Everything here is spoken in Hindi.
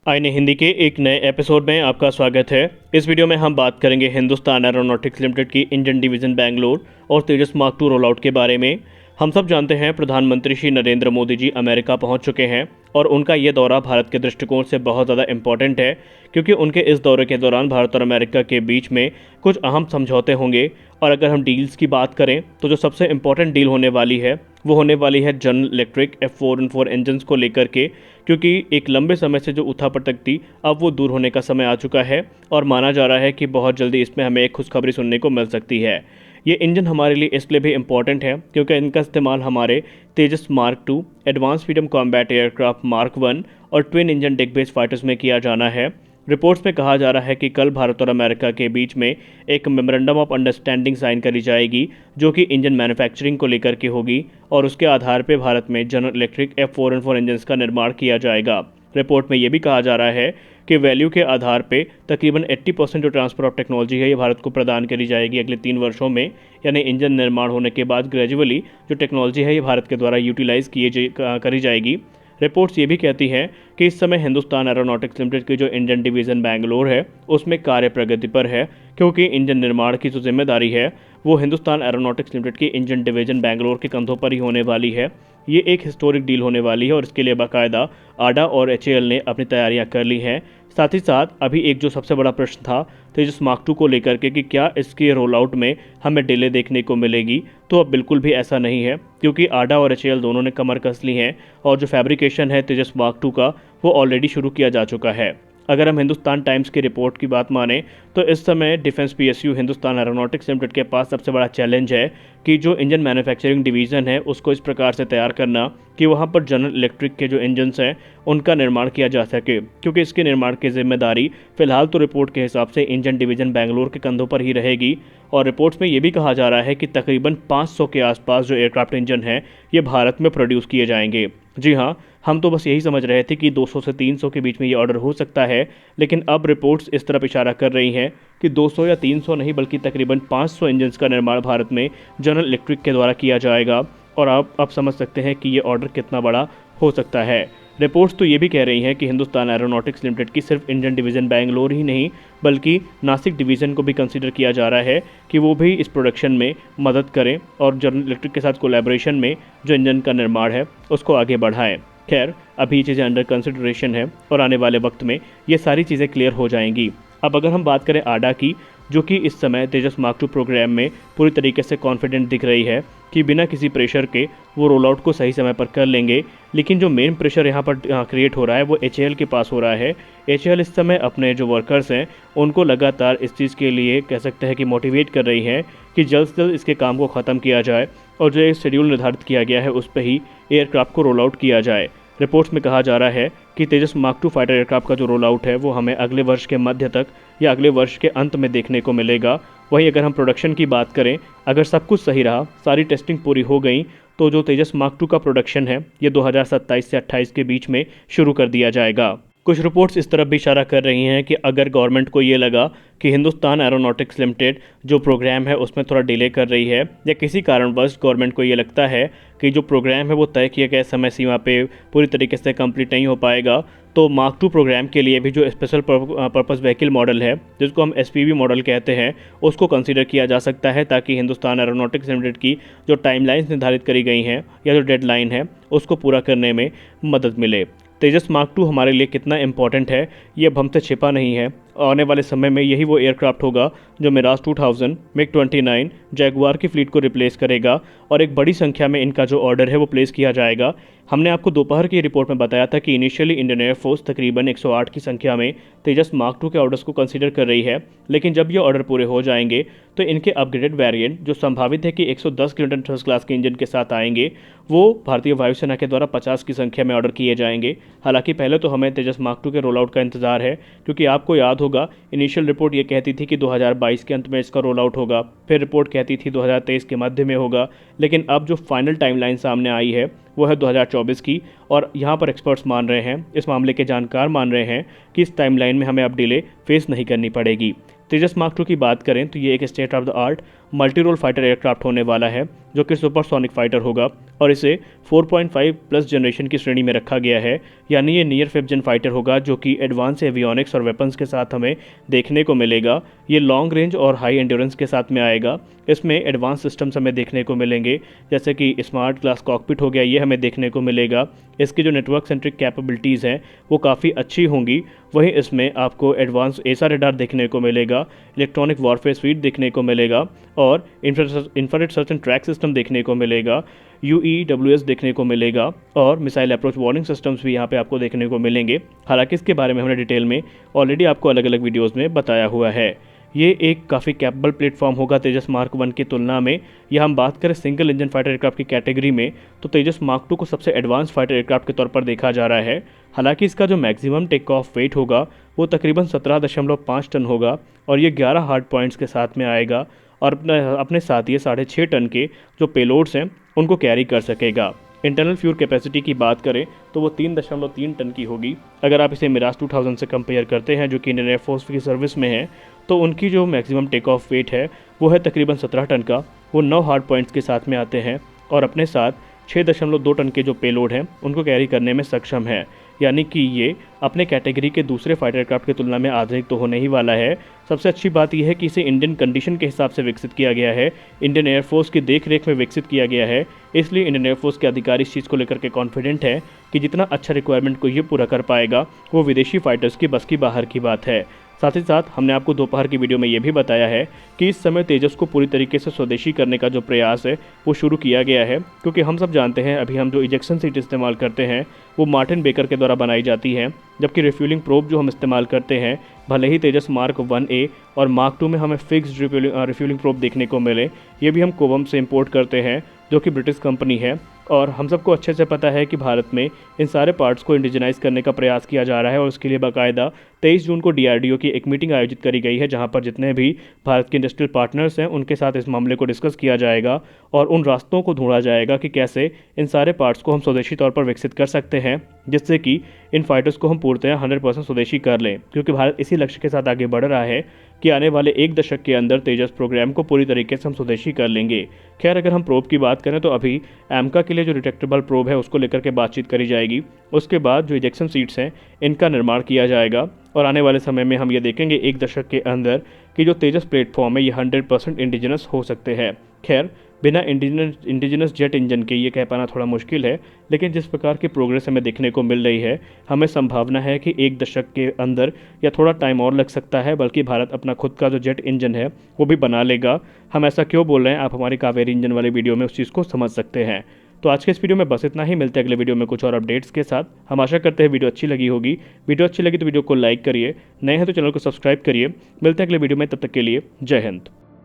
आईने हिंदी के एक नए एपिसोड में आपका स्वागत है। इस वीडियो में हम बात करेंगे हिंदुस्तान एरोनॉटिक्स लिमिटेड की इंजन डिवीज़न बैंगलोर और तेजस मार्क टू रोल आउट के बारे में। हम सब जानते हैं प्रधानमंत्री श्री नरेंद्र मोदी जी अमेरिका पहुंच चुके हैं और उनका ये दौरा भारत के दृष्टिकोण से बहुत ज़्यादा इम्पॉर्टेंट है, क्योंकि उनके इस दौरे के दौरान भारत और अमेरिका के बीच में कुछ अहम समझौते होंगे। और अगर हम डील्स की बात करें तो जो सबसे इम्पॉर्टेंट डील होने वाली है वो होने वाली है जनरल इलेक्ट्रिक F414 इंजन्स को लेकर के, क्योंकि एक लंबे समय से जो उठापटक थी अब वो दूर होने का समय आ चुका है और माना जा रहा है कि बहुत जल्दी इसमें हमें एक खुशखबरी सुनने को मिल सकती है। ये इंजन हमारे लिए इसलिए भी इम्पॉर्टेंट है क्योंकि इनका इस्तेमाल हमारे Tejas mark two, advance freedom combat aircraft mark 1 और twin engine deck based fighters में किया जाना है। रिपोर्ट्स में कहा जा रहा है कि कल भारत और अमेरिका के बीच में एक मेमोरेंडम ऑफ अंडरस्टैंडिंग साइन करी जाएगी, जो कि इंजन मैन्युफैक्चरिंग को लेकर के होगी और उसके आधार पर भारत में जनरल इलेक्ट्रिक F414 इंजन्स का निर्माण किया जाएगा। रिपोर्ट में ये भी कहा जा रहा है कि वैल्यू के आधार पे तकरीबन 80% जो ट्रांसफर ऑफ टेक्नोलॉजी है ये भारत को प्रदान करी जाएगी अगले 3 वर्षों में। यानी इंजन निर्माण होने के बाद ग्रेजुअली जो टेक्नोलॉजी है ये भारत के द्वारा यूटिलाइज़ करी जाएगी। रिपोर्ट्स ये भी कहती हैं कि इस समय हिंदुस्तान एरोनॉटिक्स लिमिटेड की जो इंजन डिवीज़न बैंगलोर है उसमें कार्य प्रगति पर है, क्योंकि इंजन निर्माण की जो जिम्मेदारी है वो हिंदुस्तान एरोनॉटिक्स लिमिटेड की इंजन डिवीज़न बैंगलोर के कंधों पर ही होने वाली है। ये एक हिस्टोरिक डील होने वाली है और इसके लिए बाकायदा आडा और HAL ने अपनी तैयारियां कर ली हैं। साथ ही साथ अभी एक जो सबसे बड़ा प्रश्न था तेजस मार्क टू को लेकर के कि क्या इसके रोल आउट में हमें डिले देखने को मिलेगी, तो अब बिल्कुल भी ऐसा नहीं है, क्योंकि आडा और HAL दोनों ने कमर कस ली है और जो फैब्रिकेशन है तेजस मार्क टू का वो ऑलरेडी शुरू किया जा चुका है। अगर हम हिंदुस्तान टाइम्स की रिपोर्ट की बात माने तो इस समय defence PSU Hindustan aeronautics limited के पास सबसे बड़ा चैलेंज है कि जो इंजन मैन्युफैक्चरिंग डिवीज़न है उसको इस प्रकार से तैयार करना कि वहाँ पर जनरल इलेक्ट्रिक के जो इंजन्स हैं उनका निर्माण किया जा सके, क्योंकि इसके निर्माण की जिम्मेदारी फिलहाल तो रिपोर्ट के हिसाब से इंजन डिवीज़न बैंगलोर के कंधों पर ही रहेगी। और रिपोर्ट्स में ये भी कहा जा रहा है कि तकरीबन 500 के आसपास जो एयरक्राफ्ट इंजन हैं ये भारत में प्रोड्यूस किए जाएंगे। जी हाँ, हम तो बस यही समझ रहे थे कि 200 से 300 के बीच में ये ऑर्डर हो सकता है, लेकिन अब रिपोर्ट्स इस तरफ इशारा कर रही हैं कि 200 या 300 नहीं बल्कि तकरीबन 500 इंजन्स का निर्माण भारत में जनरल इलेक्ट्रिक के द्वारा किया जाएगा। और आप अब समझ सकते हैं कि ये ऑर्डर कितना बड़ा हो सकता है। रिपोर्ट्स तो ये भी कह रही हैं कि हिंदुस्तान एरोनॉटिक्स लिमिटेड की सिर्फ इंजन डिवीज़न बैंगलोर ही नहीं बल्कि नासिक डिवीज़न को भी कंसीडर किया जा रहा है कि वो भी इस प्रोडक्शन में मदद करें और जनरल इलेक्ट्रिक के साथ कोलैबोरेशन में जो इंजन का निर्माण है उसको आगे बढ़ाएं। खैर, अभी ये चीज़ें अंडर कंसिडरेशन है और आने वाले वक्त में ये सारी चीज़ें क्लियर हो जाएंगी। अब अगर हम बात करें आडा की, जो कि इस समय तेजस मार्क टू प्रोग्राम में पूरी तरीके से कॉन्फिडेंट दिख रही है कि बिना किसी प्रेशर के वो रोल आउट को सही समय पर कर लेंगे, लेकिन जो मेन प्रेशर यहाँ पर क्रिएट हो रहा है वो HAL के पास हो रहा है। HAL इस समय अपने जो वर्कर्स हैं उनको लगातार इस चीज़ के लिए कह सकते हैं कि मोटिवेट कर रही हैं कि जल्द से जल्द इसके काम को ख़त्म किया जाए और जो एक शेड्यूल निर्धारित किया गया है उस पर ही एयरक्राफ्ट को रोल आउट किया जाए। रिपोर्ट्स में कहा जा रहा है कि तेजस मार्क टू फाइटर एयरक्राफ्ट का जो रोल आउट है वो हमें अगले वर्ष के मध्य तक या अगले वर्ष के अंत में देखने को मिलेगा। वहीं अगर हम प्रोडक्शन की बात करें, अगर सब कुछ सही रहा, सारी टेस्टिंग पूरी हो गई, तो जो तेजस मार्क टू का प्रोडक्शन है ये 2027 से 28 के बीच में शुरू कर दिया जाएगा। कुछ रिपोर्ट्स इस तरफ भी इशारा कर रही हैं कि अगर गवर्नमेंट को ये लगा कि हिंदुस्तान एरोनॉटिक्स लिमिटेड जो प्रोग्राम है उसमें थोड़ा डिले कर रही है या किसी कारणवश गवर्नमेंट को ये लगता है कि जो प्रोग्राम है वो तय किए गए समय सीमा पे पूरी तरीके से कंप्लीट नहीं हो पाएगा, तो मार्क टू प्रोग्राम के लिए भी जो स्पेशल पर्पस व्हीकल मॉडल है जिसको हम SPV मॉडल कहते हैं उसको कंसीडर किया जा सकता है, ताकि हिंदुस्तान एरोनॉटिक्स लिमिटेड की जो टाइमलाइंस निर्धारित करी गई हैं या जो डेडलाइन है उसको पूरा करने में मदद मिले। तेजस मार्क टू हमारे लिए कितना इंपॉर्टेंट है ये अब हमसे छिपा नहीं है। आने वाले समय में यही वो एयरक्राफ्ट होगा जो मिराज 2000, MiG-29, जैगुआर की फ्लीट को रिप्लेस करेगा और एक बड़ी संख्या में इनका जो ऑर्डर है वो प्लेस किया जाएगा। हमने आपको दोपहर की रिपोर्ट में बताया था कि इनिशियली इंडियन एयरफोर्स तकरीबन 108 की संख्या में तेजस मार्क टू के ऑर्डर्स को कंसीडर कर रही है, लेकिन जब ये ऑर्डर पूरे हो जाएंगे तो इनके अपग्रेडेड वेरिएंट जो संभावित है कि 110 किलोटन फर्स्ट क्लास के इंजन के साथ आएंगे वो भारतीय वायुसेना के द्वारा 50 की संख्या में ऑर्डर किए जाएंगे। हालांकि पहले तो हमें तेजस मार्क टू के रोल आउट का इंतजार है, क्योंकि आपको याद होगा इनिशियल रिपोर्ट ये कहती थी कि 2022 के अंत में इसका रोल आउट होगा, फिर रिपोर्ट कहती थी 2023 के मध्य में होगा, लेकिन अब जो फाइनल टाइमलाइन सामने आई है वो है 2024 की। और यहाँ पर एक्सपर्ट्स मान रहे हैं, इस मामले के जानकार मान रहे हैं कि इस टाइमलाइन में हमें अब डिले फेस नहीं करनी पड़ेगी। तेजस मार्क टू की बात करें तो ये एक state of the art multi role fighter aircraft होने वाला है, जो कि सुपरसोनिक फाइटर होगा और इसे 4.5 प्लस जनरेशन की श्रेणी में रखा गया है। यानी ये नियर 5th जेन फाइटर होगा, जो कि एडवांस एवियोनिक्स और वेपन्स के साथ हमें देखने को मिलेगा। ये लॉन्ग रेंज और हाई एंड्योरेंस के साथ में आएगा। इसमें एडवांस सिस्टम्स हमें देखने को मिलेंगे, जैसे कि स्मार्ट ग्लास कॉकपिट हो गया, ये हमें देखने को मिलेगा। इसकी जो नेटवर्क सेंट्रिक कैपेबिलिटीज़ हैं वो काफ़ी अच्छी होंगी। वहीं इसमें आपको एडवांस एसा रडार देखने को मिलेगा, इलेक्ट्रॉनिक वॉरफेयर स्वीट देखने को मिलेगा और infrared search and track system देखने को मिलेगा, UEWS देखने को मिलेगा और मिसाइल अप्रोच वार्निंग सिस्टम्स भी यहाँ पे आपको देखने को मिलेंगे। हालांकि इसके बारे में हमने डिटेल में ऑलरेडी आपको अलग अलग वीडियोज़ में बताया हुआ है। ये एक काफ़ी कैपेबल प्लेटफॉर्म होगा तेजस मार्क 1 की तुलना में। या हम बात करें सिंगल इंजन फाइटर एयरक्राफ्ट की कैटेगरी में, तो तेजस मार्क 2 को सबसे एडवांस फाइटर एयरक्राफ्ट के तौर पर देखा जा रहा है। हालांकि इसका जो मैक्सिमम टेक ऑफ वेट होगा वो तकरीबन 17.5 टन होगा और ये 11 हार्ड पॉइंट्स के साथ में आएगा और अपने साथ ये 6.5 टन के जो पेलोड्स हैं उनको कैरी कर सकेगा। इंटरनल फ्यूल कैपेसिटी की बात करें तो वो 3.3 टन की होगी। अगर आप इसे मिराज 2000 से कंपेयर करते हैं, जो कि इंडियन एयरफोर्स की सर्विस में है, तो उनकी जो मैक्सिमम टेक ऑफ वेट है वो है तकरीबन 17 टन का। वो 9 हार्ड पॉइंट्स के साथ में आते हैं और अपने साथ 6.2 टन के जो पेलोड हैं उनको कैरी करने में सक्षम है। यानी कि ये अपने कैटेगरी के दूसरे फाइटर एयरक्राफ्ट की तुलना में आधुनिक तो होने ही वाला है। सबसे अच्छी बात यह है कि इसे इंडियन कंडीशन के हिसाब से विकसित किया गया है, इंडियन एयरफोर्स की देखरेख में विकसित किया गया है। इसलिए इंडियन एयरफोर्स के अधिकारी इस चीज़ को लेकर के कॉन्फिडेंट है कि जितना अच्छा रिक्वायरमेंट को ये पूरा कर पाएगा वो विदेशी फाइटर्स की बस की बाहर की बात है। साथ ही साथ हमने आपको दोपहर की वीडियो में ये भी बताया है कि इस समय तेजस को पूरी तरीके से स्वदेशी करने का जो प्रयास है वो शुरू किया गया है, क्योंकि हम सब जानते हैं अभी हम जो इजेक्शन सीट इस्तेमाल करते हैं वो मार्टिन बेकर के द्वारा बनाई जाती हैं, जबकि रिफ्यूलिंग प्रोब जो हम इस्तेमाल करते हैं, भले ही तेजस मार्क 1A और मार्क 2 में हमें फिक्स्ड रिफ्यूलिंग प्रोब देखने को मिले, ये भी हम कोवम से इंपोर्ट करते हैं, जो कि ब्रिटिश कंपनी है। और हम सबको अच्छे से पता है कि भारत में इन सारे पार्ट्स को इंडिजनाइज करने का प्रयास किया जा रहा है और उसके लिए बाकायदा 23 जून को DRDO की एक मीटिंग आयोजित करी गई है, जहां पर जितने भी भारत के इंडस्ट्रियल पार्टनर्स हैं उनके साथ इस मामले को डिस्कस किया जाएगा और उन रास्तों को ढूंढा जाएगा कि कैसे इन सारे पार्ट्स को हम स्वदेशी तौर पर विकसित कर सकते हैं, जिससे कि इन फाइटर्स को हम पूर्णतः 100% स्वदेशी कर लें। क्योंकि भारत इसी लक्ष्य के साथ आगे बढ़ रहा है कि आने वाले 1 दशक के अंदर तेजस प्रोग्राम को पूरी तरीके से हम स्वदेशी कर लेंगे। खैर, अगर हम प्रोब की बात करें तो अभी एमका के लिए जो रिट्रैक्टेबल प्रोब है उसको लेकर के बातचीत करी जाएगी। उसके बाद जो इजेक्शन सीट्स हैं इनका निर्माण किया जाएगा और आने वाले समय में हम ये देखेंगे 1 दशक के अंदर कि जो तेजस प्लेटफॉर्म है ये 100% इंडिजिनस हो सकते हैं। खैर, बिना इंडिजिनस जेट इंजन के ये कह पाना थोड़ा मुश्किल है, लेकिन जिस प्रकार की प्रोग्रेस हमें देखने को मिल रही है, हमें संभावना है कि 1 दशक के अंदर या थोड़ा टाइम और लग सकता है, बल्कि भारत अपना खुद का जो जेट इंजन है वो भी बना लेगा। हम ऐसा क्यों बोल रहे हैं, आप हमारी कावेरी इंजन वाली वीडियो में उस चीज़ को समझ सकते हैं। तो आज के इस वीडियो में बस इतना ही। मिलते हैं अगले वीडियो में कुछ और अपडेट्स के साथ। हम आशा करते हैं वीडियो अच्छी लगी होगी। वीडियो अच्छी लगी तो वीडियो को लाइक करिए, नए हैं तो चैनल को सब्सक्राइब करिए। मिलते हैं अगले वीडियो में, तब तक के लिए जय हिंद।